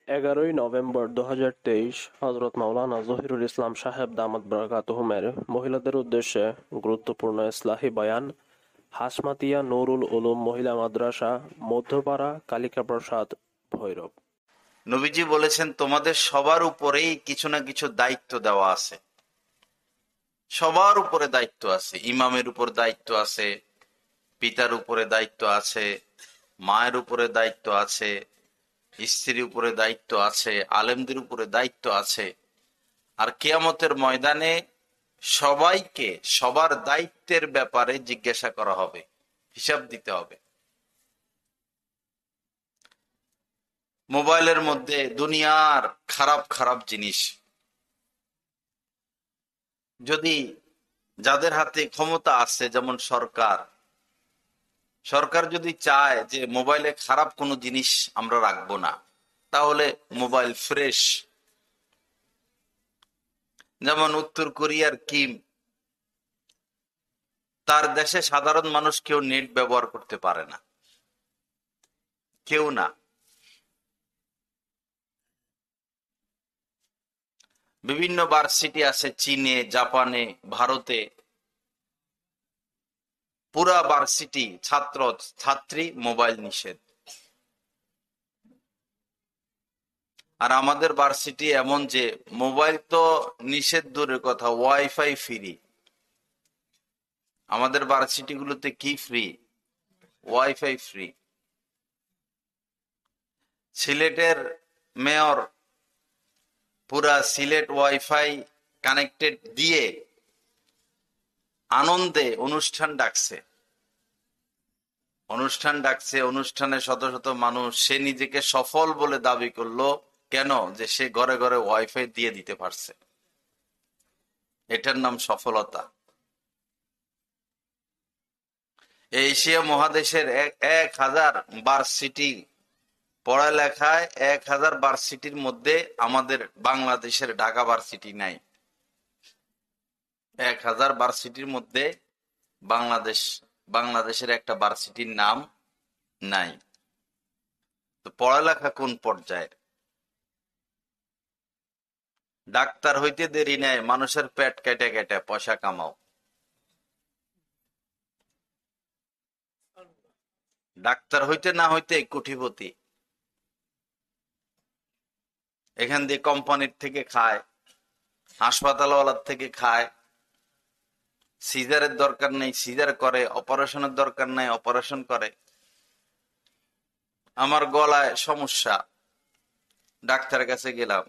11 November 2023 Hazrat Maulana Zahirul ইসলাম সাহেব দামাত বরকাতুহুমের মহিলাদের উদ্দেশ্যে গুরুত্বপূর্ণ ইসলাহি বয়ান। হাশমাতিয়া নুরুল উলুম মহিলা মাদ্রাসা, মধ্যপাড়া, কালিকা প্রসাদ, ভৈরব। নবীজি বলেছেন, তোমাদের সবার উপরেই কিছু না কিছু দায়িত্ব দেওয়া আছে। সবার উপরে দায়িত্ব আছে। ইমামের উপর দায়িত্ব আছে, পিতার উপরে দায়িত্ব আছে, মায়ের উপরে দায়িত্ব আছে, স্ত্রীর উপরে দায়িত্ব আছে, আলেমদের উপরে দায়িত্ব আছে। আর কিয়ামতের ময়দানে সবাইকে সবার দায়িত্বের ব্যাপারে জিজ্ঞাসা করা হবে, হিসাব দিতে হবে। মোবাইলের মধ্যে দুনিয়ার খারাপ খারাপ জিনিস, যদি যাদের হাতে ক্ষমতা আছে, যেমন সরকার যদি চায় যে মোবাইলে খারাপ কোনো জিনিস আমরা রাখবো না, তাহলে মোবাইল ফ্রেশ। যেমন উত্তর কোরিয়ার কিম, তার দেশে সাধারণ মানুষ কেউ নেট ব্যবহার করতে পারে না, কেউ না। বিভিন্ন ভার্সিটি আছে চীনে, জাপানে, ভারতে, পুরা ভার্সিটি ছাত্র ছাত্রী মোবাইল নিষেধ। আর আমাদের ভার্সিটি এমন যে মোবাইল তো নিষেধ দূরের কথা, ওয়াইফাই ফ্রি। আমাদের ভার্সিটি গুলোতে কি ফ্রি? Wifi free. সিলেটের মেয়র পুরা সিলেট ওয়াইফাই কানেক্টেড দিয়ে আনন্দে অনুষ্ঠান ডাকছে। অনুষ্ঠানে শত শত মানুষ। সে নিজেকে সফল বলে দাবি করলো। কেন? যে সে ঘরে ঘরে ওয়াইফাই দিয়ে দিতে পারছে। এটার নাম সফলতা। এশিয়া মহাদেশের 1000 ভার্সিটি পড়ালেখায়, 1000 ভার্সিটির মধ্যে আমাদের বাংলাদেশের ঢাকা ভার্সিটি নাই। 1000 ভার্সিটির মধ্যে বাংলাদেশের একটা ভার্সিটির নাম নাই। তো পড়ালেখা কোন পর্যায়ে? ডাক্তার হইতে দেরি নাই, মানুষের পেট কেটে কেটে পয়সা কামাও। ডাক্তার হইতে না হইতে কোটিপতি। এখান দিয়ে কোম্পানির থেকে খায়, হাসপাতালওয়ালার থেকে খায়। সিজারের দরকার নেই, সিজার করে। অপারেশনের দরকার নাই, অপারেশন করে। আমার গলায় সমস্যা, ডাক্তারের কাছে গেলাম,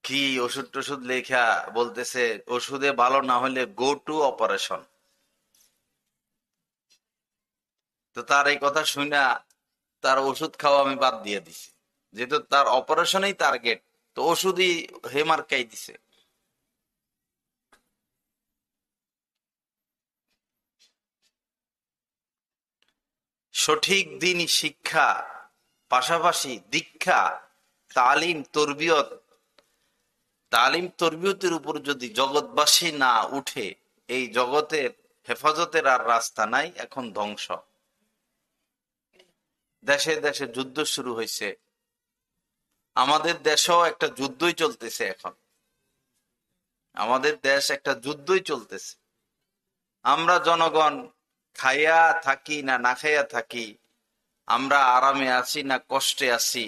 কি ওষুধ টষুধ লেখা, বলতেছে ওষুধে ভালো না হলে গো টু অপারেশন। তো তার এই কথা শুনে তার ওষুধ খাওয়া আমি বাদ দিয়ে দিছি, যেহেতু তার অপারেশনেই টার্গেট, তো ওষুধই হেমার্কাই দিছে। সঠিক দিনই শিক্ষা, পাশাপাশি দীক্ষা, তালিম তরবিয়তের উপর যদি জগৎবাসী না উঠে, এই জগতের হেফাজতের আর রাস্তা নাই। এখন ধ্বংস। দেশে দেশে যুদ্ধ শুরু হয়েছে। আমাদের দেশেও একটা যুদ্ধই চলতেছে। এখন আমাদের দেশ একটা যুদ্ধই চলতেছে। আমরা জনগণ খাইয়া থাকি না না খাইয়া থাকি, আমরা আরামে আছি না কষ্টে আছি,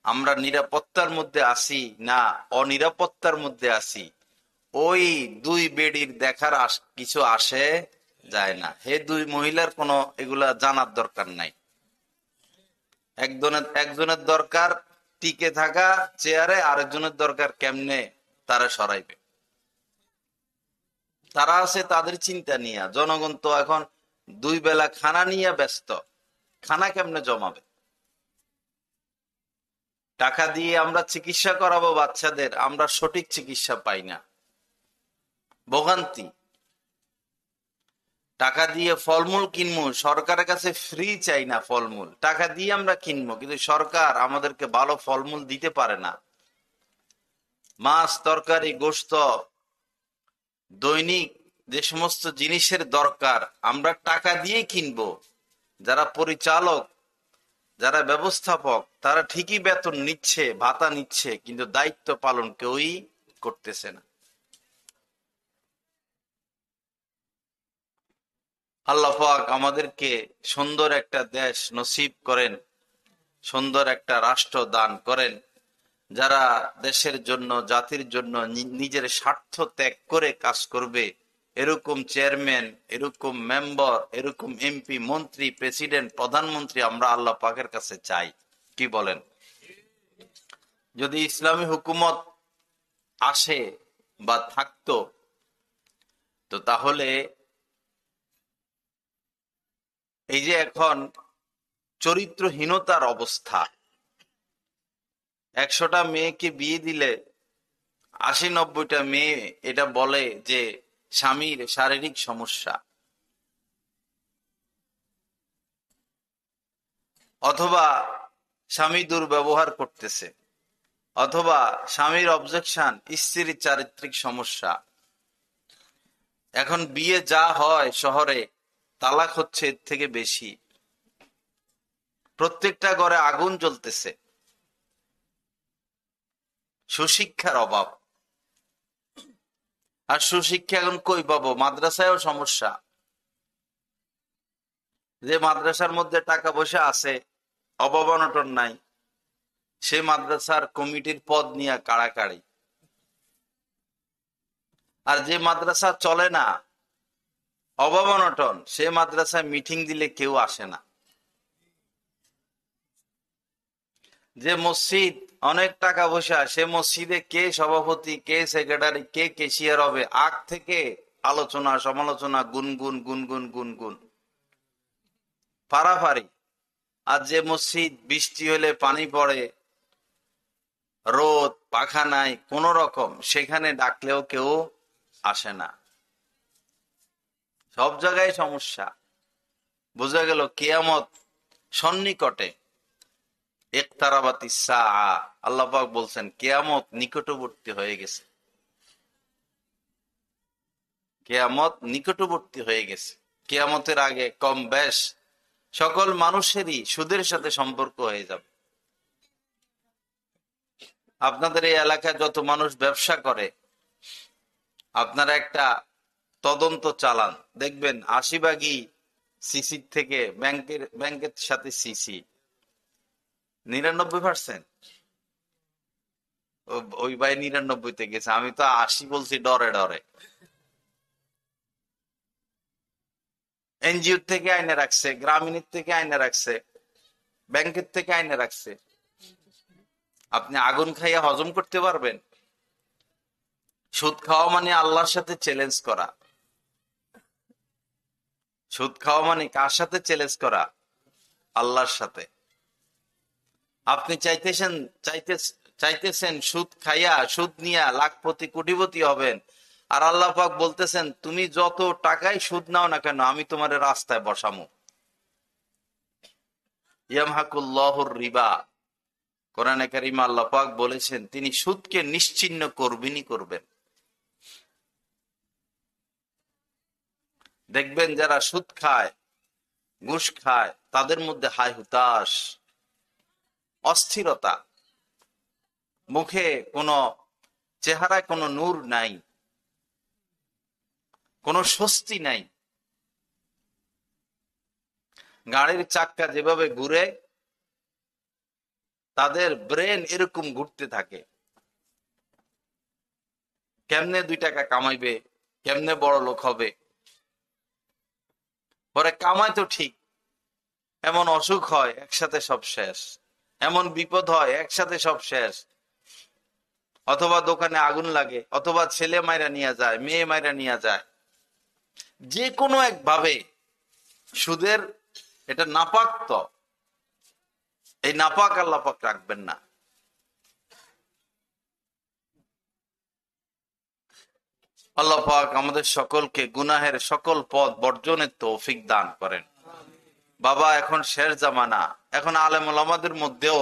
আমরা নিরাপত্তার মধ্যে আছি না অনিরাপত্তার মধ্যে আছি, ওই দুই বেডির দেখার কিছু আসে যায় না। হে দুই মহিলার কোনো এগুলা জানার দরকার নাই। একজনের দরকার টিকে থাকা চেয়ারে, আরেকজনের দরকার কেমনে তারা সরাইবে। তারা আছে তাদের চিন্তা নিয়ে। জনগণ তো এখন 2 বেলা খানা নিয়ে ব্যস্ত। খানা কেমনে জমাবে? টাকা দিয়ে আমরা চিকিৎসা করাবো বাচ্চাদের, আমরা সঠিক চিকিৎসা পাই না, ভোগান্তি। টাকা দিয়ে ফলমূল কিনবো, সরকারের কাছে ফ্রি চাই না ফলমূল, টাকা দিয়ে আমরা কিনবো, কিন্তু সরকার আমাদেরকে ভালো ফলমূল দিতে পারে না। মাছ, তরকারি, গোশত, দৈনিক যে সমস্ত জিনিসের দরকার আমরা টাকা দিয়ে কিনবো। যারা পরিচালক যারা ব্যবস্থাপক তারা ঠিকই বেতন নিচ্ছে, ভাতা নিচ্ছে, কিন্তু দায়িত্ব পালন কেউই করতেছে না। আল্লাহ পাক আমাদেরকে সুন্দর একটা দেশ নসিব করেন, সুন্দর একটা রাষ্ট্র দান করেন, যারা দেশের জন্য, জাতির জন্য নিজের স্বার্থ ত্যাগ করে কাজ করবে, এরকম চেয়ারম্যান, এরকম মেম্বার, এরকম এমপি, মন্ত্রী, প্রেসিডেন্ট, প্রধানমন্ত্রী আমরা আল্লাহ পাকের কাছে চাই। কি বলেন? যদি ইসলামী হুকুমত আসে বা থাকতো, তো তাহলে এই যে এখন চরিত্রহীনতার অবস্থা, 100টা মেয়েকে বিয়ে দিলে 80-90টা মেয়ে এটা বলে যে স্বামীর শারীরিক সমস্যা, অথবা স্বামী দুর্ব্যবহার করতেছে, অথবা স্বামীর অবজেকশন স্ত্রীর চারিত্রিক সমস্যা। এখন বিয়ে যা হয় শহরে, তালাক হচ্ছে এর থেকে বেশি। প্রত্যেকটা ঘরে আগুন জ্বলতেছে, সুশিক্ষার অভাব। আর সুশিক্ষা এখন কই পাবো? মাদ্রাসায়ও সমস্যা। যে মাদ্রাসার মধ্যে টাকা পয়সা আছে, অভাব অনটন নাই, সে মাদ্রাসার কমিটির পদ নিয়ে কাড়াকাড়ি। আর যে মাদ্রাসা চলে না, অভাব অনটন, সে মাদ্রাসায় মিটিং দিলে কেউ আসে না। যে মসজিদ অনেক টাকা পয়সা, সে মসজিদে কে সভাপতি, কে সেক্রেটারি, কে কেশিয়ার হবে, আগ থেকে আলোচনা সমালোচনা, গুনগুন গুনগুন গুনগুন, ফাড়াফাড়ি। আর যে মসজিদ বৃষ্টি হলে পানি পড়ে, রোদ পাখা নাই কোন রকম, সেখানে ডাকলেও কেউ আসে না। সব জায়গায় সমস্যা। বোঝা গেল কিয়ামত সন্নিকটে। ইকতারাবাতিস সাআ, আল্লাহ পাক বলছেন কিয়ামত নিকটবর্তী হয়ে গেছে। কিয়ামত নিকটবর্তী হয়ে গেছে। কিয়ামতের আগে কম বেশ সকল মানুষেরই সুদের সাথে সম্পর্ক হয়ে যাবে। আপনাদের এই এলাকায় যত মানুষ ব্যবসা করে, আপনারা একটা তদন্ত চালান, দেখবেন 80 ভাগই সিসির থেকে ব্যাংকের সাথে সিসি। 99%। ওই ভাই 99-তে গেছে, আমি তো 80 বলছি ডরে ডরে। এনজিও থেকে আইনে রাখছে, গ্রামীণের থেকে আইনে রাখছে, ব্যাংকের থেকে আইনে রাখছে। আপনি আগুন খাইয়া হজম করতে পারবেন? সুদ খাওয়া মানে আল্লাহর সাথে চ্যালেঞ্জ করা। সুদ খাওয়া মানে কার সাথে চ্যালেঞ্জ করা? আল্লাহর সাথে। আপনি চাইতেছেন সুদ খাইয়া, সুদ নিয়া লাখপতি কোটিপতি হবেন, আর আল্লাহ পাক বলতেছেন তুমি যত টাকাই সুদ নাও না কেন, আমি তোমার রাস্তায় বসামু। ইয়ামহাকুল্লাহুর রিবা, কোরআনে কারিমে আল্লাহ পাক বলেছেন তিনি সুদকে নিশ্চিহ্ন করবেনই করবেন। দেখবেন যারা সুদ খায়, ঘুষ খায়, তাদের মধ্যে হায় হুতাশ, অস্থিরতা, মুখে কোনো, চেহারায় কোনো নূর নাই, কোনো স্বস্তি নাই। গাড়ির চাক্কা যেভাবে ঘুরে, তাদের ব্রেন এরকম ঘুরতে থাকে। কেমনে 2 টাকা কামাইবে, কেমনে বড় লোক হবে। পরে কামায় তো ঠিক, এমন অসুখ হয় একসাথে সব শেষ, এমন বিপদ হয় একসাথে সব শেষ। অথবা দোকানে আগুন লাগে, অথবা ছেলে মাইরা নিয়ে যায়, মেয়ে মাইরা নিয়ে যায়। যে কোনো একভাবে সুদের এটা নাপাক, তো এই নাপাক আল্লাহ পাক রাখবেন না। আল্লাহ পাক আমাদের সকলকে গুনাহের সকল পথ বর্জনের তৌফিক দান করেন। বাবা, এখন শের জামানা, এখন আলেম ওলামাদের মধ্যেও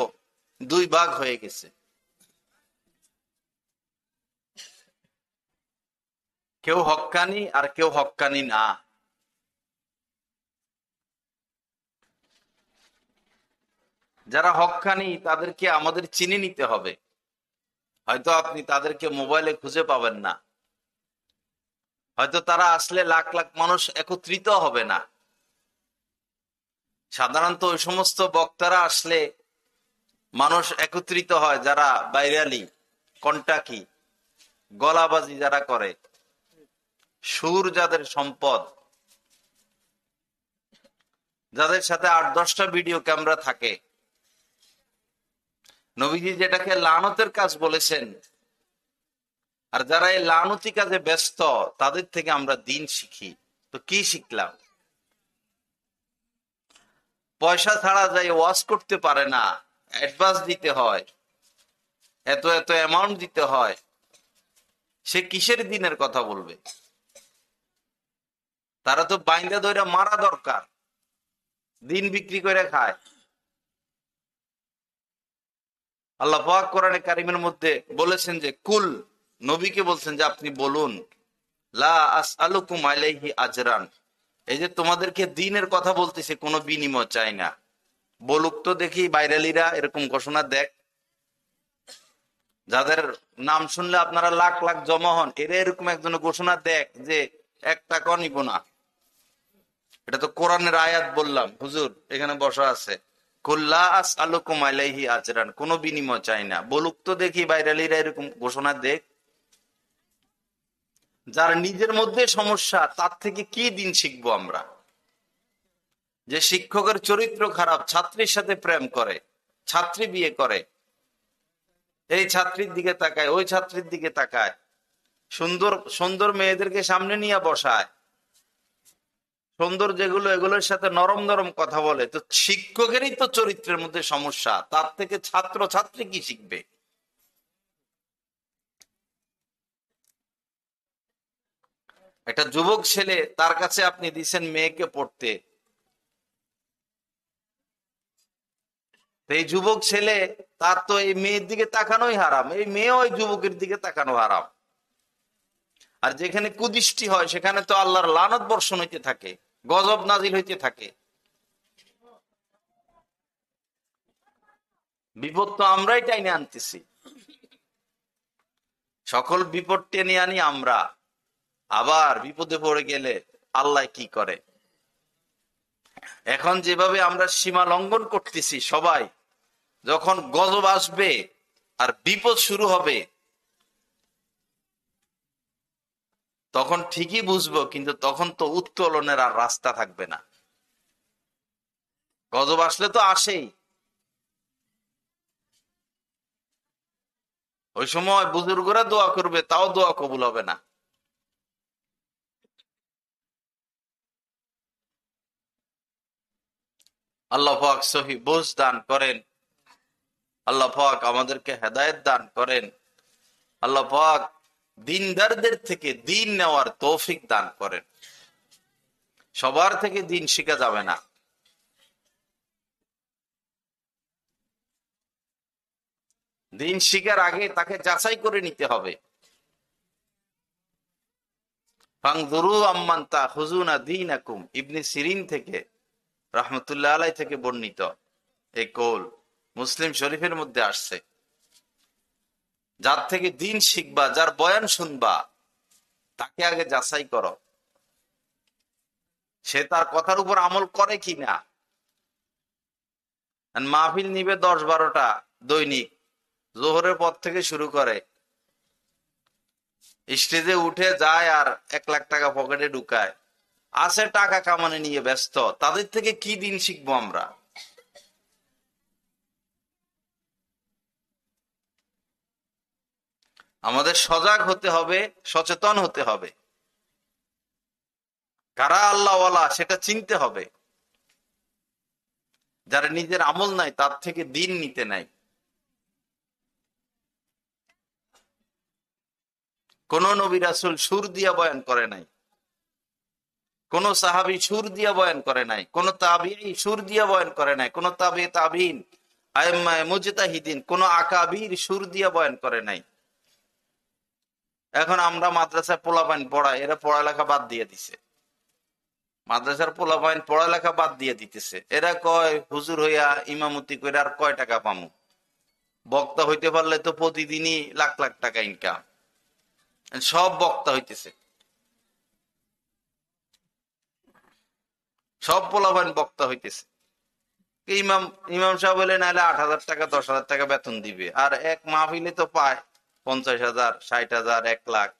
2 ভাগ হয়ে গেছে। কেউ হক্কানি আর কেউ হক্কানি না। যারা হক্কানি তাদেরকে আমাদের চিনে নিতে হবে। হয়তো আপনি তাদেরকে মোবাইলে খুঁজে পাবেন না, হয়তো তারা আসলে লাখ লাখ মানুষ একত্রিত হবে না। সাধারণত ওই সমস্ত বক্তারা আসলে মানুষ একত্রিত হয় যারা বাইরালি, কন্টাকি, গলাবাজি যারা করে, সুর যাদের সম্পদ, যাদের সাথে 8-10টা ভিডিও ক্যামেরা থাকে। নবীজি যেটাকে লানতের কাজ বলেছেন, আর যারা এই লানতি কাজে ব্যস্ত তাদের থেকে আমরা দিন শিখি। তো কি শিখলাম? পয়সা ছাড়া যাই ওয়াজ করতে পারে না, অ্যাডভান্স দিতে হয়, এত এত অ্যামাউন্ট দিতে হয়, সে কিসের দিনের কথা বলবে? তারা তো বাইন্দা দইরা মারা দরকার, দিন বিক্রি করে খায়। আল্লাহ পাক কোরআনে কারিমের মধ্যে বলেছেন যে কুল, নবীকে বলছেন যে আপনি বলুন, লা আসআলুকুম আলাইহি আজরান, এই যে তোমাদেরকে দিনের কথা বলতেছে, কোনো বিনিময় চাই না। বলুক তো দেখি বাইরালিরা এরকম ঘোষণা দেখ, যাদের নাম শুনলে আপনারা লাখ লাখ জমা হন, এরা এরকম একজন ঘোষণা দেখ যে 1 টাকাও নিব না। এটা তো কোরআনের আয়াত, বললাম হুজুর এখানে বসা আছে, কুল্লা আসআলুকুম আলাইহি আজরান, কোনো বিনিময় চাই না। বলুক তো দেখি বাইরালিরা এরকম ঘোষণা দেখ। যার নিজের মধ্যে সমস্যা, তার থেকে কি দিন শিখবো আমরা? যে শিক্ষকের চরিত্র খারাপ, ছাত্রীর সাথে প্রেম করে, ছাত্রী বিয়ে করে, এই ছাত্রীর দিকে তাকায়, ওই ছাত্রীর দিকে তাকায়, সুন্দর সুন্দর মেয়েদেরকে সামনে নিয়ে বসায়, সুন্দর যেগুলো এগুলোর সাথে নরম নরম কথা বলে। তো শিক্ষকেরই তো চরিত্রের মধ্যে সমস্যা, তার থেকে ছাত্র ছাত্রী কি শিখবে? একটা যুবক ছেলে, তার কাছে আপনি দিছেন মেয়েকে পড়তে, এই যুবক ছেলে, তার তো এই মেয়ের দিকে তাকানোই হারাম, এই মেয়ে ওই যুবকের দিকে তাকানো হারাম। আর যেখানে কুদৃষ্টি হয় সেখানে তো আল্লাহর লানত বর্ষণ হইতে থাকে, গজব নাজিল হইতে থাকে। বিপদ তো আমরাই টাইনে আনতেছি, সকল বিপদ টেনে আনি আমরা। আবার বিপদে পড়ে গেলে আল্লাহ কি করে? এখন যেভাবে আমরা সীমা লঙ্ঘন করতেছি সবাই, যখন গজব আসবে আর বিপদ শুরু হবে, তখন ঠিকই বুঝবো, কিন্তু তখন তো উত্তোলনের আর রাস্তা থাকবে না। গজব আসলে তো আসেই, ওই সময় বুজুর্গরা দোয়া করবে, তাও দোয়া কবুল হবে না। আল্লাহ পাক সহি বুঝ দান করেন, আল্লাহ পাক আমাদেরকে হেদায়েত দান করেন, আল্লাহ পাক দিনদারদের থেকে দিন নেওয়ার তৌফিক দান করেন। সবার থেকে দিন শিখা যাবে না, দিন শিখার আগে তাকে যাচাই করে নিতে হবে। ফাংযুরু আম্মান তাখুযুনা দীনাকুম, ইবনে সিরিন থেকে রাহমাতুল্লাহ আলাইহি থেকে বর্ণিত এই কওল মুসলিম শরীফের মধ্যে আসছে। যার থেকে দিন শিখবা, যার বয়ান শুনবা, তাকে আগে যাচাই করো, সে তার কথার উপর আমল করে কিনা। মাহফিল নিবে 10-12টা দৈনিক, জোহরের পর থেকে শুরু করে, স্টেজে উঠে যায় আর 1 লাখ টাকা পকেটে ঢুকায়, আছে টাকা কামানে নিয়ে ব্যস্ত। তাদের থেকে কি দিন শিখবো আমরা? আমাদের সজাগ হতে হবে, সচেতন হতে হবে, কারা আল্লাহওয়ালা সেটা চিনতে হবে। যারা নিজের আমল নাই, তার থেকে দিন নিতে নাই। কোন নবী রাসূল সুর দিয়া বয়ান করে নাই, কোন সাহাবী সুর দিয়া বয়ান করে নাই, কোন তাবিঈ সুর দিয়া বয়ান করে নাই, কোন তাবিঈ তাবিঈন আইম্মায়ে মুজতাহিদিন, কোন আকাবির সুর দিয়া বয়ান করে নাই। এখন আমরা মাদ্রাসায় পোলাপান পড়াই, এরা পড়ালেখা বাদ দিয়ে দিছে। মাদ্রাসার পোলাপাইন পড়ালেখা বাদ দিয়ে দিতেছে। এরা কয় হুজুর হইয়া ইমামতি করে আর কয় টাকা পামু, বক্তা হইতে পারলে তো প্রতিদিনই লাখ লাখ টাকা ইনকাম। সব বক্তা হইতেছে, সব পোলাপাইন বক্তা হইতেছে। ইমাম ইমাম সাহেব হইলে নাহলে 8,000 টাকা 10,000 টাকা বেতন দিবে, আর এক মাহফিলে তো পায় 50,000 60,000 1 লাখ।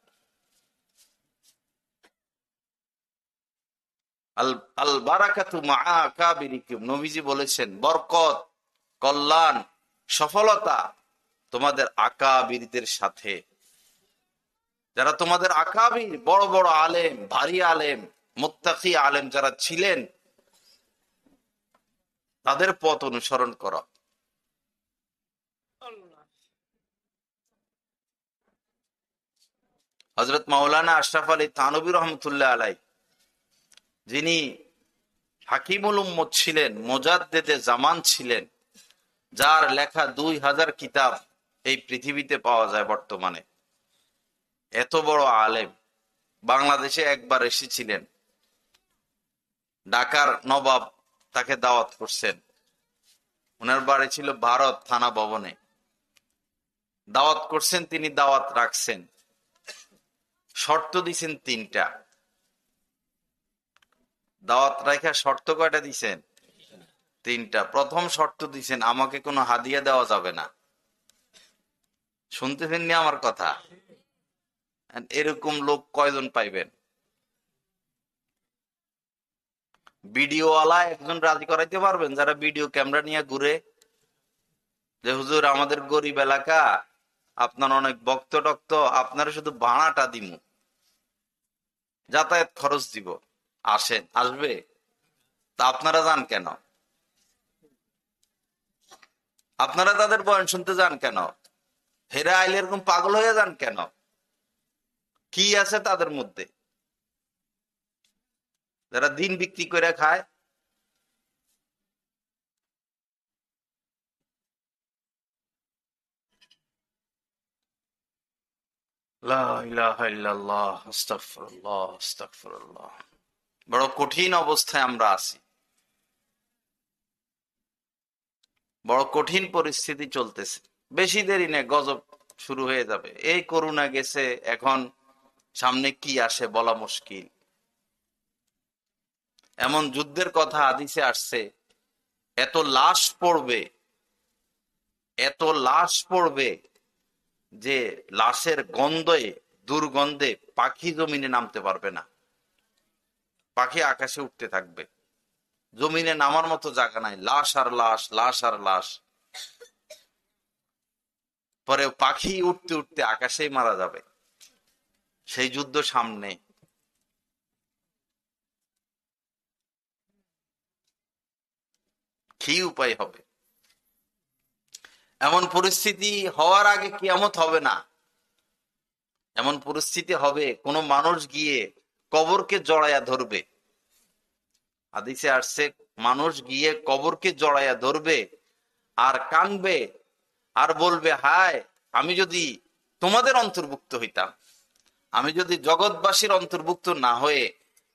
আল আল বারাকাতু মা আকাবিরিকুম, নবীজি বলেছেন বরকত, কল্যাণ, সফলতা তোমাদের আকাবিরদের সাথে। যারা তোমাদের আকাবির, বড় বড় আলেম, ভারী আলেম, মুত্তাকি আলেম যারা ছিলেন, তাদের পথ অনুসরণ করো। হযরত মাওলানা আশরাফ আলী থানভী রহমতুল্লাহ আলাই, যিনি হাকিমুল উম্মত ছিলেন, মুজাদ্দেদে জামান ছিলেন, যার লেখা 2000 কিতাব এই পৃথিবীতে পাওয়া যায় বর্তমানে, এত বড় আলেম, বাংলাদেশে একবার এসেছিলেন। ঢাকার নবাব তাকে দাওয়াত করছেন, ওনার বাড়ি ছিল ভারত থানা ভবনে। দাওয়াত করছেন, তিনি দাওয়াত রাখছেন, শর্ত দিছেন 3টা। দাওয়াত রাখা শর্ত কয়টা দিছেন? 3টা। প্রথম শর্ত দিছেন, আমাকে কোনো হাদিয়া দেওয়া যাবে না। শুনতেছেন নি আমার কথা? এরকম লোক কয়জন পাইবেন? ভিডিওওয়ালা একজন রাজি করাইতে পারবেন, যারা ভিডিও ক্যামেরা নিয়ে ঘুরে, যে হুজুর আমাদের গরিব এলাকা, আপনার অনেক ভক্ত টক্ত, আপনারা শুধু ভাড়াটা দিমু, যাতায়াত খরচ দিব, আসেন? আসবে? তা আপনারা যান কেন? আপনারা তাদের বয়ান শুনতে যান কেন? হেরা আইলে এরকম পাগল হয়ে যান কেন? কি আছে তাদের মধ্যে? যারা দিন বিক্রি করে খায়। লা ইলাহা ইল্লাল্লাহ, আস্তাগফিরুল্লাহ, আস্তাগফিরুল্লাহ। বড় কঠিন অবস্থায় আমরা আছি, বড় কঠিন পরিস্থিতি চলতেছে। বেশি দেরি নেই, গজব শুরু হয়ে যাবে। এই করোনা গেছে, এখন সামনে কি আসে বলা মুশকিল। এমন যুদ্ধের কথা হাদিসে আসছে, এত লাশ পড়বে, এত লাশ পড়বে যে লাশের গন্ধে, দুর্গন্ধে পাখি জমিনে নামতে পারবে না। পাখি আকাশে উঠতে থাকবে, জমিনে নামার মতো জায়গা নাই, লাশ আর লাশ, লাশ আর লাশ। পরে পাখি উঠতে উঠতে আকাশেই মারা যাবে। সেই যুদ্ধ সামনে। কি উপায় হবে? এমন পরিস্থিতি হওয়ার আগে কিয়ামত হবে না। এমন পরিস্থিতি হবে, কোন মানুষ গিয়ে কবরকে জড়াইয়া ধরবে। হাদিসে আসছে, মানুষ গিয়ে কবরকে জড়াইয়া ধরবে আর কানবে আর বলবে, হায় আমি যদি তোমাদের অন্তর্ভুক্ত হইতাম, আমি যদি জগৎবাসীর অন্তর্ভুক্ত না হয়ে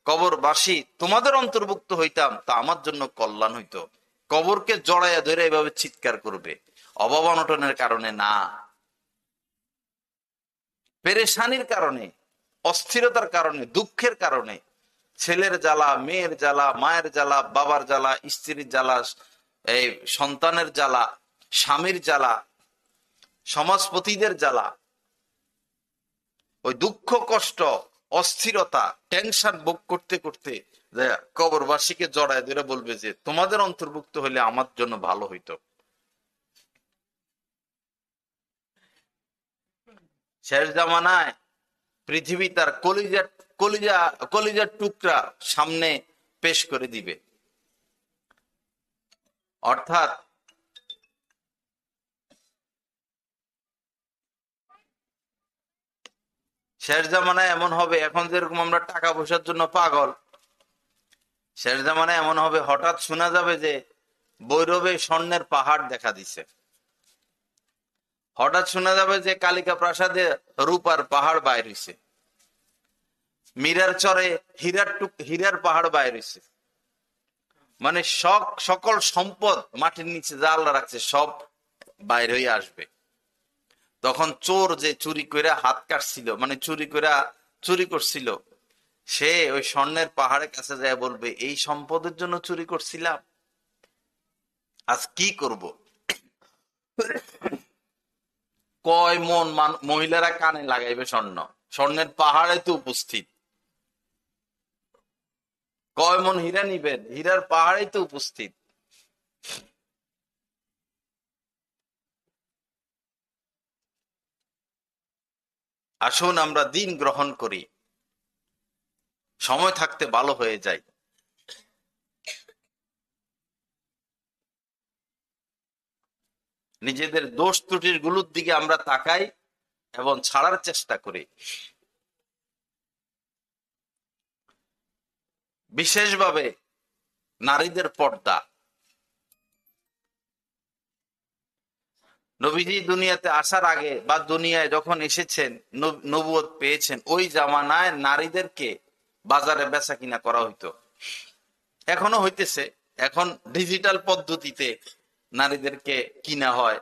কবরবাসী তোমাদের অন্তর্ভুক্ত হইতাম, তা আমার জন্য কল্যাণ হইতো। কবরকে জড়াইয়া ধরে এভাবে চিৎকার করবে, অভাব অনটনের কারণে না, পেরেশানির কারণে, অস্থিরতার কারণে, দুঃখের কারণে, ছেলের জ্বালা, মেয়ের জ্বালা, মায়ের জ্বালা, বাবার জ্বালা, স্ত্রীর জ্বালা, এই সন্তানের জ্বালা, স্বামীর জ্বালা, সমাজপতিদের জ্বালা, ওই দুঃখ কষ্ট, অস্থিরতা, টেনশন ভোগ করতে করতে কবরবাসীকে জড়ায় ধরে বলবে যে তোমাদের অন্তর্ভুক্ত হইলে আমার জন্য ভালো হইতো। শেষ জামানায় পৃথিবী তার কলিজার টুকরা সামনে পেশ করে দিবে। অর্থাৎ শেষ জামানায় এমন হবে, এখন যেরকম আমরা টাকা পয়সার জন্য পাগল, শেষ জামানায় এমন হবে, হঠাৎ শোনা যাবে যে ভৈরবে স্বর্ণের পাহাড় দেখা দিছে, হঠাৎ শোনা যাবে যে কালিকা প্রাসাদে রূপার পাহাড় বাইর হইছে, মীরার চরে হীরার পাহাড় বাইর হয়েছে, মানে সকল সম্পদ মাটির নিচে যা আল্লাহ রাখছে সব বাইর হয়ে আসবে। তখন চোর যে চুরি করে হাত কাটছিল, মানে চুরি করছিল, সে ওই স্বর্ণের পাহাড়ের কাছে যায় বলবে, এই সম্পদের জন্য চুরি করছিলাম, আজ কি করব। কয় মন মহিলারা কানে লাগাইবে স্বর্ণের পাহাড়ে তো উপস্থিত। কয় মন হীরা নিবেন, হীরার পাহাড়ে তো উপস্থিত। আসুন আমরা দিন গ্রহণ করি, সময় থাকতে ভালো হয়ে যায়। নিজেদের দোষ ত্রুটির গুলোর দিকে আমরা তাকাই এবং ছাড়ার চেষ্টা করি। বিশেষভাবে নারীদের পর্দা। নবীজি দুনিয়াতে আসার আগে বা দুনিয়ায় যখন এসেছেন, নবুয়ত পেয়েছেন, ওই জামানায় নারীদেরকে বাজারে বেচা কিনা করা হইতো, এখনো হইতেছে। এখন ডিজিটাল পদ্ধতিতে নারীদেরকে কিনা হয়।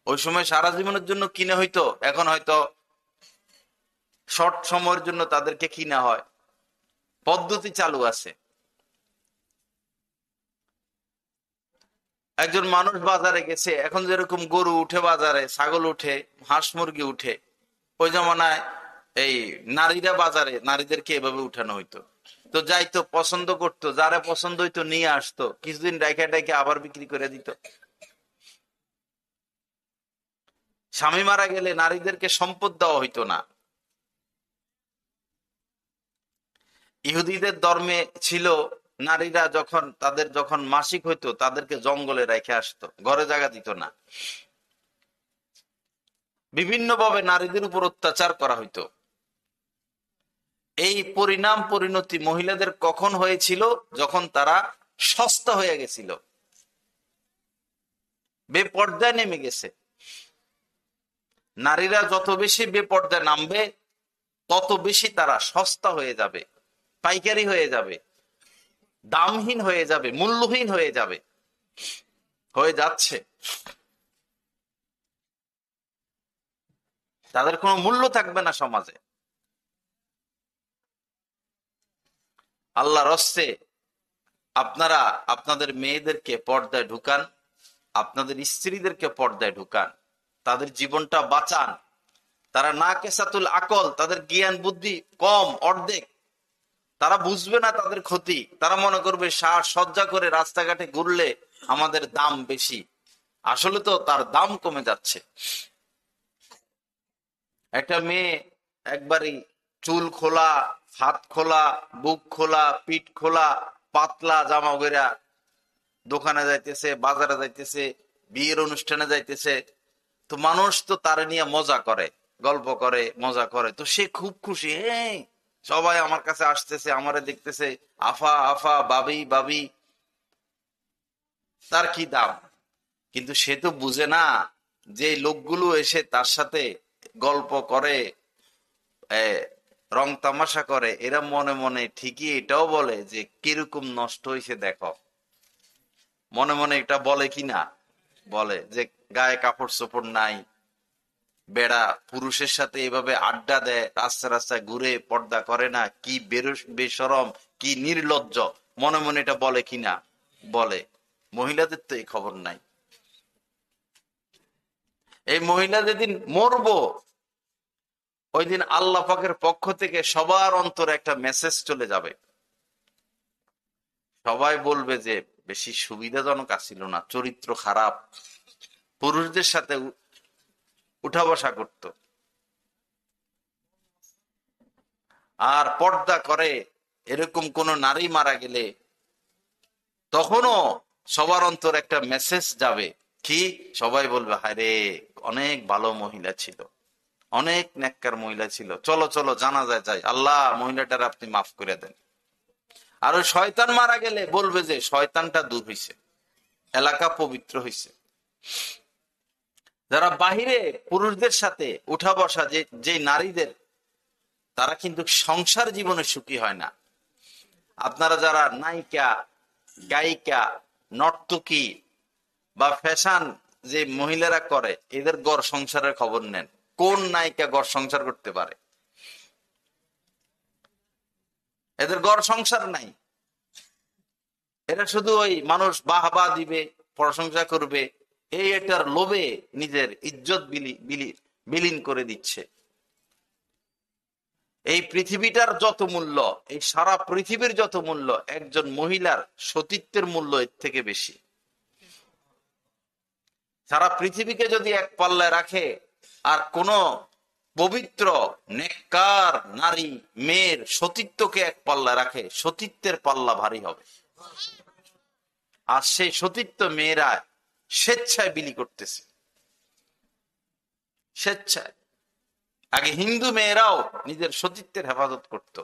ওই সময় সারা জীবনের জন্য কিনা হইতো, এখন হয়তো শর্ট সময়ের জন্য তাদেরকে কিনা হয়। পদ্ধতি চালু আছে। একজন মানুষ বাজারে গেছে, এখন যেরকম গরু উঠে বাজারে, ছাগল উঠে, হাঁস মুরগি উঠে, ওই জমানায় এই নারীরা বাজারে নারীদেরকে এভাবে উঠানো হইতো। তো যাইতো, পছন্দ করতো, যারা পছন্দ হইতো নিয়ে আসতো, কিছুদিন ডাইকে ডাইকে আবার বিক্রি করে দিত। স্বামী মারা গেলে নারীদেরকে সম্পদ দেওয়া হইতো না। ইহুদিদের ধর্মে ছিল, নারীরা যখন মাসিক হইতো তাদেরকে জঙ্গলে রেখে আসতো, ঘরে জায়গা দিত না। বিভিন্নভাবে নারীদের উপর অত্যাচার করা হইতো। এই পরিণতি মহিলাদের কখন হয়েছিল? যখন তারা সস্তা হয়ে গেছিল, বেপর্দায় নেমে গেছে। নারীরা যত বেশি বেপর্দায় নামবে, তত বেশি তারা সস্তা হয়ে যাবে, পাইকারি হয়ে যাবে, দামহীন হয়ে যাবে, মূল্যহীন হয়ে যাবে, হয়ে যাচ্ছে। তাদের কোনো মূল্য থাকবে না সমাজে। আল্লাহর হস্তে আপনারা আপনাদের মেয়েদেরকে পর্দায় ঢুকান, আপনাদের স্ত্রীদেরকে পর্দায় ঢুকান, তাদের জীবনটা বাঁচান। তারা না কেসাতুল আকল, তাদের জ্ঞান বুদ্ধি কম, অর্ধেক। তারা বুঝবে না তাদের ক্ষতি। তারা মনে করবে সাজ সজ্জা করে রাস্তাঘাটে ঘুরলে আমাদের দাম বেশি। আসলে তো তার দাম কমে যাচ্ছে। একটা মেয়ে একবারই চুল খোলা, হাত খোলা, বুক খোলা, পিঠ খোলা, পাতলা জামা পরা দোকানে যাইতেছে, বাজারে যাইতেছে, বিয়ের অনুষ্ঠানে যাইতেছে, তো মানুষ তো তার নিয়ে মজা করে, গল্প করে, মজা করে। তো সে খুব খুশি, হ্যাঁ সবাই আমার কাছে আসতেছে, আমারে দেখতেছে, আফা আফা, বাবি বাবি, তার কি দাম। কিন্তু সে তো বুঝে না যে লোকগুলো এসে তার সাথে গল্প করে, রং তামাশা করে, এরা মনে মনে ঠিকই এটাও বলে যে কিরকম নষ্ট হয়েছে দেখো। মনে মনে এটা বলে কিনা, বলে যে গায়ে কাপড় চোপড় নাই, বেড়া পুরুষের সাথে এভাবে আড্ডা দেয়, রাস্তা রাস্তায় ঘুরে, পর্দা করে না, কি বেশরম, কি নির্লজ্জ। মনে মনে এটা বলে কিনা, বলে। মহিলাদের তো এই খবর নাই। এই মহিলা যেদিন মরবো, ওই দিন আল্লাহ পাকের পক্ষ থেকে সবার অন্তরে একটা মেসেজ চলে যাবে। সবাই বলবে যে বেশি সুবিধাজনক আসিল না, চরিত্র খারাপ, পুরুষদের সাথে উঠা বসা করত, আর পর্দা করে। এরকম কোন নারী মারা গেলে তখনও সবার অন্তর একটা মেসেজ যাবে, কি? সবাই বলবে, হায় রে, অনেক ভালো মহিলা ছিল, অনেক নেককার মহিলা ছিল, চলো চলো জানাজায় যাই, আল্লাহ মহিলাটার আপনি মাফ করে দেন। আর ওই শয়তান মারা গেলে বলবে যে শয়তানটা দূর হইছে, এলাকা পবিত্র হইছে। যারা বাহিরে পুরুষদের সাথে উঠা বসা, যে নারীদের তারা কিন্তু সংসার জীবনে সুখী হয় না। আপনারা যারা নায়িকা, গায়িকা, নর্তকী বা ফ্যাশন যে মহিলারা করে, এদের ঘর সংসারের খবর নেন। কোন নায়িকা ঘর সংসার করতে পারে? এদের ঘর সংসার নাই। এরা শুধু ওই মানুষ বাহবা দিবে, প্রশংসা করবে, এটার লোভে নিজের ইজ্জত বিলীন করে দিচ্ছে। এই পৃথিবীটার যত মূল্য, এই সারা পৃথিবীর যত মূল্য, একজন মহিলার সতীত্বের মূল্য এর থেকে বেশি। সারা পৃথিবীকে যদি এক পাল্লায় রাখে, আর কোন পবিত্র নেককার নারী মেয়ের সতীত্বকে এক পাল্লায় রাখে, সতীত্বের পাল্লা ভারী হবে। আর সেই সতীত্ব মেয়েরা স্বেচ্ছায় বিলি করতেছে, স্বেচ্ছায়। আগে হিন্দু মেয়েরাও নিজের সতীত্বের হেফাজত করত,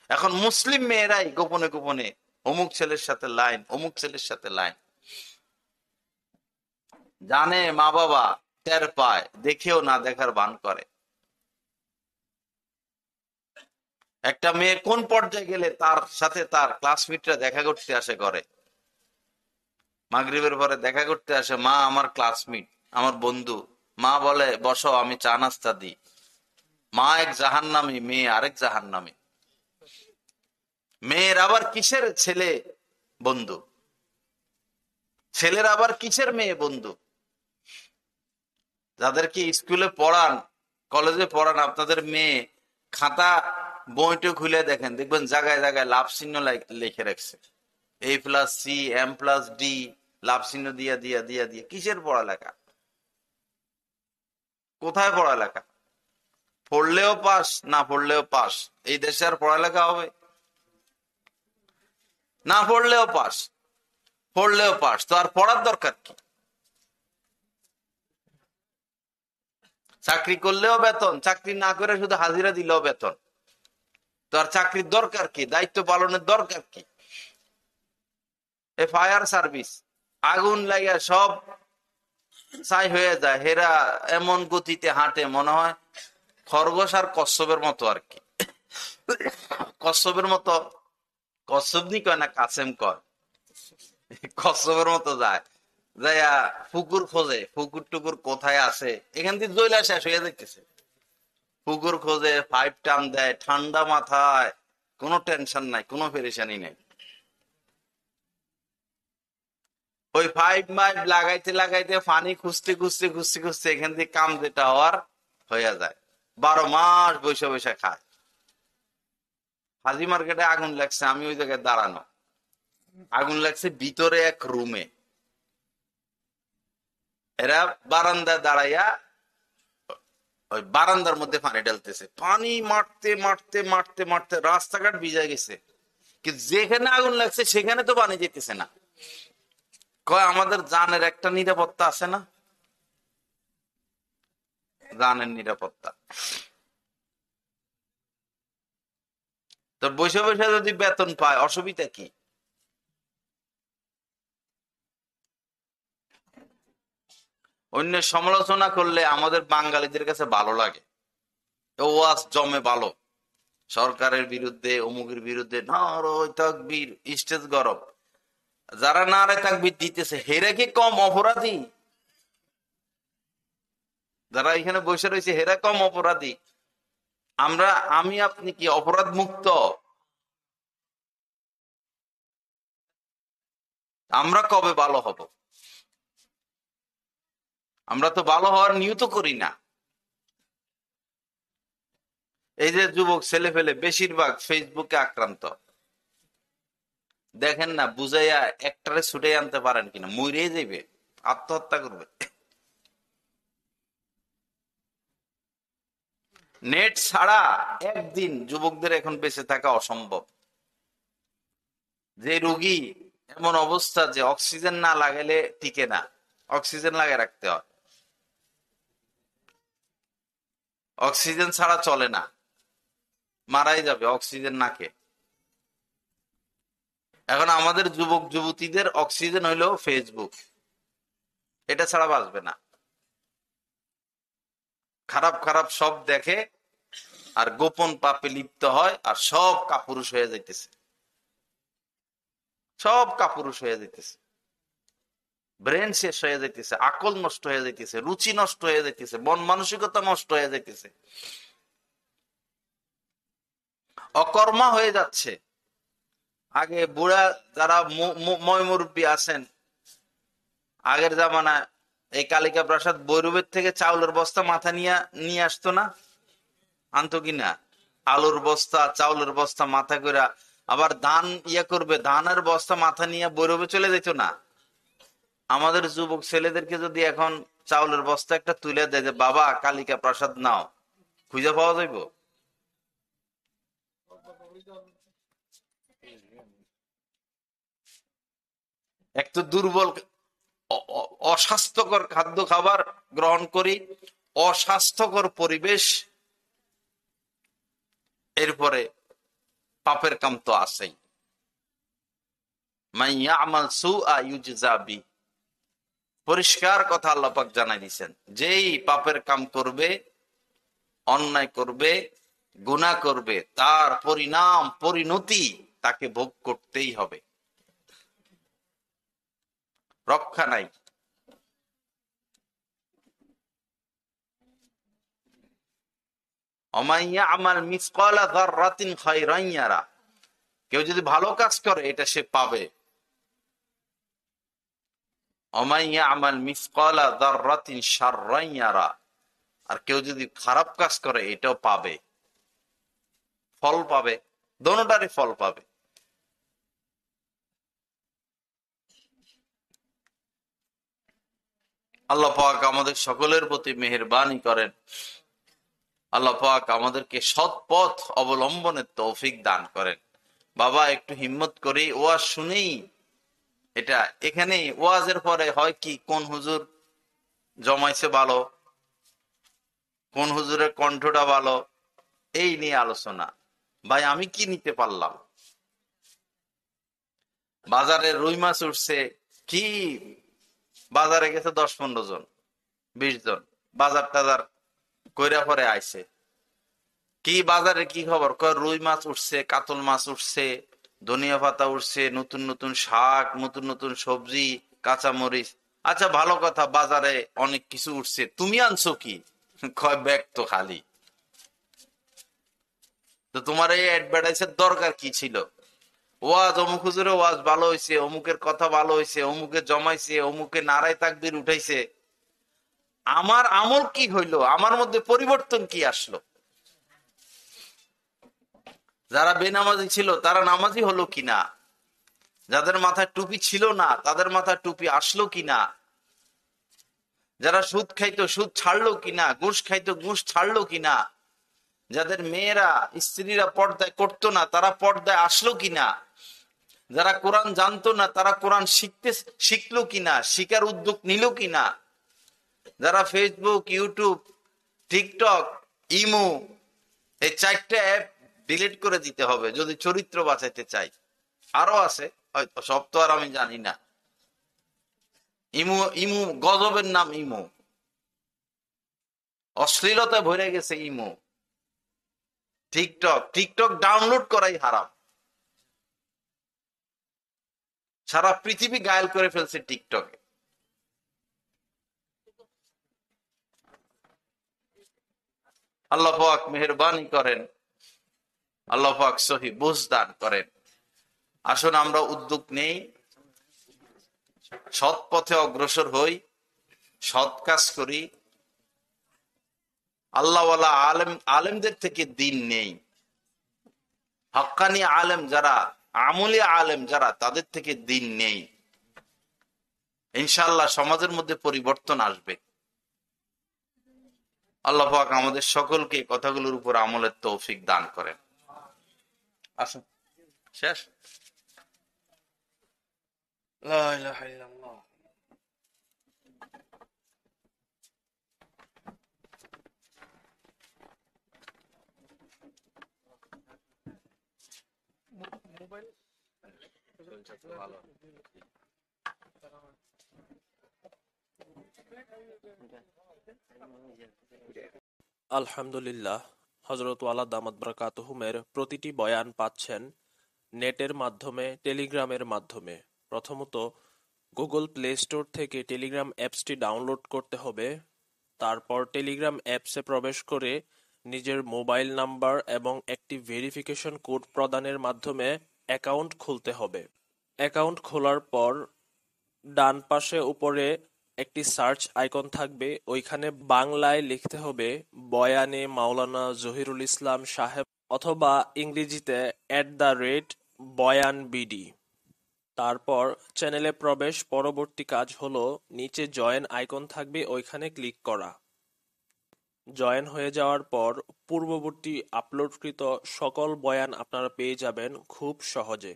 এখন মুসলিম মেয়েরাই গোপনে গোপনে অমুক ছেলের সাথে লাইন, অমুক ছেলের সাথে লাইন। জানে মা বাবা, টের পায়, দেখেও না দেখার ভান করে। একটা মেয়ে কোন পর্যায়ে গেলে তার সাথে তার ক্লাসমেটরা দেখা করতে আসে করে, মাগরিবের পরে দেখা করতে আসে, মা আমার ক্লাসমেট, আমার বন্ধু। মা বলে বসো, আমি চা নাস্তা দিই। মা এক জাহান্নামী, মেয়ে আরেক জাহান্নামী। মেয়ের আবার কিসের ছেলে বন্ধু, ছেলের আবার কিসের মেয়ে বন্ধু? যাদেরকে স্কুলে পড়ান, কলেজে পড়ান, আপনাদের মেয়ে খাতা বইটা খুলে দেখেন, দেখবেন জায়গায় জায়গায় লাভ চিহ্ন লিখে রাখছে, A+C M+D, লাভ চিহ্ন দিয়া দিয়া দিয়া দিয়া। কিসের পড়ালেখা? কোথায় পড়ালেখা? পড়লেও পাস, না পড়লেও পাস। এই দেশে আর পড়ালেখা হবে? না পড়লেও পাস, পড়লেও পাস, তো আর পড়ার দরকার কি? চাকরি করলেও বেতন, চাকরি না করে শুধু হাজিরা দিলেও বেতন, তো আর চাকরির দরকার কি? দায়িত্ব পালনের দরকার কি? ফায়ার সার্ভিস, আগুন লাগিয়া সব ছাই হয়ে যায়, হেরা এমন গতিতে হাঁটে মনে হয় খরগোশ আর কচ্ছপের মতো আর কি। কচ্ছপের মতো, কচ্ছপ নি কয় না, কাসেম কয়, কচ্ছপের মতো যায়, যাইয়া পুকুর খোঁজে, পুকুর টুকুর কোথায় আছে, এখান থেকে জৈলা শেষ হয়ে যাইতেছে। পুকুর খোঁজে, পাইপ টান দেয়, ঠান্ডা মাথায়, কোনো টেনশন নাই, কোনো পেরেশানি নাই। ওই পাইপ মাইপ লাগাইতে লাগাইতে, পানি খুঁজতে খুঁজতে খুঁজতে খুঁজতে এখান থেকে কাম যেটা হওয়ার হইয়া যায়। 12 মাস বৈশা বৈশা খায়। হাজি মার্কেটে আগুন লাগছে, আমি ওই জায়গায় দাঁড়ানো, আগুন লাগছে ভিতরে এক রুমে, এরা বারান্দায় দাঁড়াইয়া ওই বারান্দার মধ্যে পানি ঢালতেছে, পানি মারতে মারতে মারতে মারতে রাস্তাঘাট ভিজে গেছে, কিন্তু যেখানে আগুন লাগছে সেখানে তো পানি যেতেছে না। কয় আমাদের জানের একটা নিরাপত্তা আছে না, জানের নিরাপত্তা। তো বসে বসে যদি বেতন পায়, অসুবিধা কি? অন্যের সমালোচনা করলে আমাদের বাঙালিদের কাছে ভালো লাগে, ওয়াজ জমে ভালো, সরকারের বিরুদ্ধে, অমুকের বিরুদ্ধে নারায়ে তাকবীর, স্টেজ গরম। যারা নারায়ে তাকবীর দিতেছে হেরা কি কম অপরাধী? যারা এখানে বসে রয়েছে হেরা কম অপরাধী? আমি আপনি কি অপরাধ মুক্ত? আমরা কবে ভালো হব? আমরা তো ভালো হওয়ার নিয়ত করি না। এই যে যুবক ছেলে ফেলে বেশিরভাগ ফেসবুকে আক্রান্ত, দেখেন না বুঝাইয়া একটারে ছুটে আনতে পারেন কিনা, মরে যাবে, আত্মহত্যা করবে। নেট ছাড়া একদিন যুবকদের এখন বেঁচে থাকা অসম্ভব। যে রোগী এমন অবস্থা যে অক্সিজেন না লাগাইলে টিকে না, অক্সিজেন লাগিয়ে রাখতে হয়, অক্সিজেন ছাড়া চলে না, মারাই যাবে অক্সিজেন নাকে। এখন আমাদের যুবক যুবতীদের অক্সিজেন হইলো ফেসবুক, এটা ছাড়া বাঁচবে না। খারাপ খারাপ সব দেখে, আর গোপন পাপে লিপ্ত হয়, আর সব কাপুরুষ হয়ে যাইতেছে, সব কাপুরুষ হয়ে যাইতেছে, ব্রেন শেষ হয়ে যাইতেছে, আকল নষ্ট হয়ে যাইতেছে, রুচি নষ্ট হয়ে যাইতেছে, মন মানসিকতা নষ্ট হয়ে যাইতেছে, অকর্মা হয়ে যাচ্ছে। আগে বুড়া যারা ময়মুরব্বী আছেন, আগের জামানায় এই কালিকা প্রাসাদ বৈরবের থেকে চাউলের বস্তা মাথা নিয়ে আসতো না, আনতো কিনা? আলুর বস্তা, চাউলের বস্তা মাথা করে, আবার ধান করবে, ধানের বস্তা মাথা নিয়ে বৈরবে চলে যেত না? আমাদের যুবক ছেলেদেরকে যদি এখন চাউলের বস্তা একটা তুলে দেয় যে বাবা কালিকা প্রাসাদ নাও, খুঁজে পাওয়া যাইব? একটু দুর্বল, অস্বাস্থ্যকর খাদ্য খাবার গ্রহণ করি, অস্বাস্থ্যকর পরিবেশ, এরপরে পাপের কাম তো আছেই। মাইয়া আমাল সুআ ইউজজা বি, পরিষ্কার কথা আল্লাহ পাক জানাই দিয়েছেন, যেই পাপের কাম করবে, অন্যায় করবে, গুনাহ করবে, তার পরিণাম পরিণতি তাকে ভোগ করতেই হবে, রক্ষা নাই। অমাইয়া আমাল মিসকালা যাররাতিন খায়রান ইয়ারা, কেউ যদি ভালো কাজ করে এটা সে পাবে। অমাইয়া আমাল মিসকালা যাররাতিন শাররান ইয়ারা, আর কেউ যদি খারাপ কাজ করে এটাও পাবে, ফল পাবে, দোনোটারই ফল পাবে। আল্লাহ পাক আমাদের সকলের প্রতি মেহেরবানি করেন। আল্লাহ পাক আমাদেরকে সৎ পথ অবলম্বনের তৌফিক দান করেন। বাবা একটু হিম্মত করি, ওয়াজ শুনেই এটা, এখানে ওয়াজের পরে হয় কি, কোন হুজুর জমাইছে ভালো, কোন হুজুরের কণ্ঠটা ভালো, এই নিয়ে আলোচনা। ভাই আমি কি নিতে পারলাম? বাজারে রুই মাছ উঠছে, কি বাজারে গেছে 10-15 জন, 20 জন, বাজার টাজার কইরা পরে আইছে, কি বাজারে কি খবর? কয় রুই মাছ উঠছে, কাতল মাছ উঠছে, ধনিয়া পাতা উঠছে, নতুন নতুন শাক, নতুন নতুন সবজি, কাঁচা মরিচ। আচ্ছা ভালো কথা, বাজারে অনেক কিছু উঠছে, তুমি আনছো কি? কয় ব্যাগ তো খালি। তো তোমার এই অ্যাডভার্টাইজের দরকার কি ছিল? ওয়াজ অমুক হুজুরে ওয়াজ ভালো হয়েছে, অমুকের কথা ভালো হয়েছে, অমুকে জমাইছে, অমুকে নারায় তাকবীর উঠাইছে। আমার আমল কি হইলো? আমার মধ্যে পরিবর্তন কি আসলো? যারা বেনামাজি ছিল তারা নামাজি হলো কিনা? যাদের মাথায় টুপি ছিল না তাদের মাথায় টুপি আসলো কিনা? যারা সুদ খাইতো সুদ ছাড়লো কিনা? ঘুষ খাইতো ঘুষ ছাড়লো কিনা? যাদের মেয়েরা স্ত্রীরা পর্দায় করতো না তারা পর্দায় আসলো কিনা? যারা কোরআন জানতো না তারা কোরআন শিখলো কিনা, শিকার উদ্যোগ নিল কিনা? যারা ফেসবুক, ইউটিউব, টিকটক, ইমো, এই 4টা অ্যাপ ডিলিট করে দিতে হবে যদি চরিত্র বাঁচাইতে চাই। আরো আছে হয়তো, সব তো আর আমি জানি না। ইমো, ইমো গজবের নাম, ইমো অশ্লীলতায় ভরে গেছে। ইমো, টিকটক, টিকটক ডাউনলোড করাই হারাম। সারা পৃথিবী গায়েল করে ফেলছে টিকটকে। আল্লাহ পাক মেহেরবানি করেন, আল্লাহ পাক সহি বুঝ দান করেন। আসুন আমরা উদ্যোগ নেই, সৎ পথে অগ্রসর হই, সৎ কাজ করি। আল্লাহওয়ালা আলেমদের থেকে দিন নেই, হক্কানি আলেম যারা, আমলি আলেম যারা, তাদের থেকে দিন নেই। ইনশাআল্লাহ সমাজের মধ্যে পরিবর্তন আসবে। আল্লাহ পাক আমাদের সকলকে কথাগুলোর উপর আমলের তৌফিক দান করেন। আসুন শেষ। লা ইলাহা ইল্লাল্লাহ। আলহামদুলিল্লাহ, হযরত ওয়ালা দামাত বারাকাতুহুমের প্রতিটি বয়ান পাচ্ছেন নেটের মাধ্যমে, টেলিগ্রামের মাধ্যমে। প্রথমত গুগল প্লে স্টোর থেকে টেলিগ্রাম অ্যাপসটি ডাউনলোড করতে হবে। তারপর টেলিগ্রাম অ্যাপসে প্রবেশ করে নিজের মোবাইল নাম্বার এবং একটি ভেরিফিকেশন কোড প্রদানের মাধ্যমে অ্যাকাউন্ট খুলতে হবে। অ্যাকাউন্ট খোলার পর ডান পাশে উপরে একটি সার্চ আইকন থাকবে, ওইখানে বাংলায় লিখতে হবে বয়ানে মাওলানা জহিরুল ইসলাম সাহেব, অথবা ইংরেজিতে @বয়ানবিডি। তারপর চ্যানেলে প্রবেশ। পরবর্তী কাজ হলো নিচে জয়েন আইকন থাকবে, ওইখানে ক্লিক করা। জয়েন হয়ে যাওয়ার পর পূর্ববর্তী আপলোডকৃত সকল বয়ান আপনারা পেয়ে যাবেন খুব সহজে।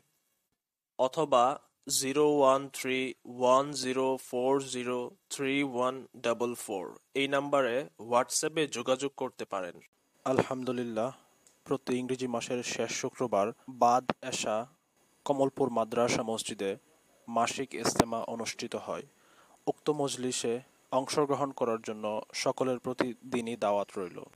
অথবা 01310403144 এই নাম্বারে হোয়াটসঅ্যাপে যোগাযোগ করতে পারেন। আলহামদুলিল্লাহ, প্রতি ইংরেজি মাসের শেষ শুক্রবার বাদ এশা কমলপুর মাদ্রাসা মসজিদে মাসিক ইজতেমা অনুষ্ঠিত হয়। উক্ত মজলিসে অংশগ্রহণ করার জন্য সকলের প্রতি দিনই দাওয়াত রইল।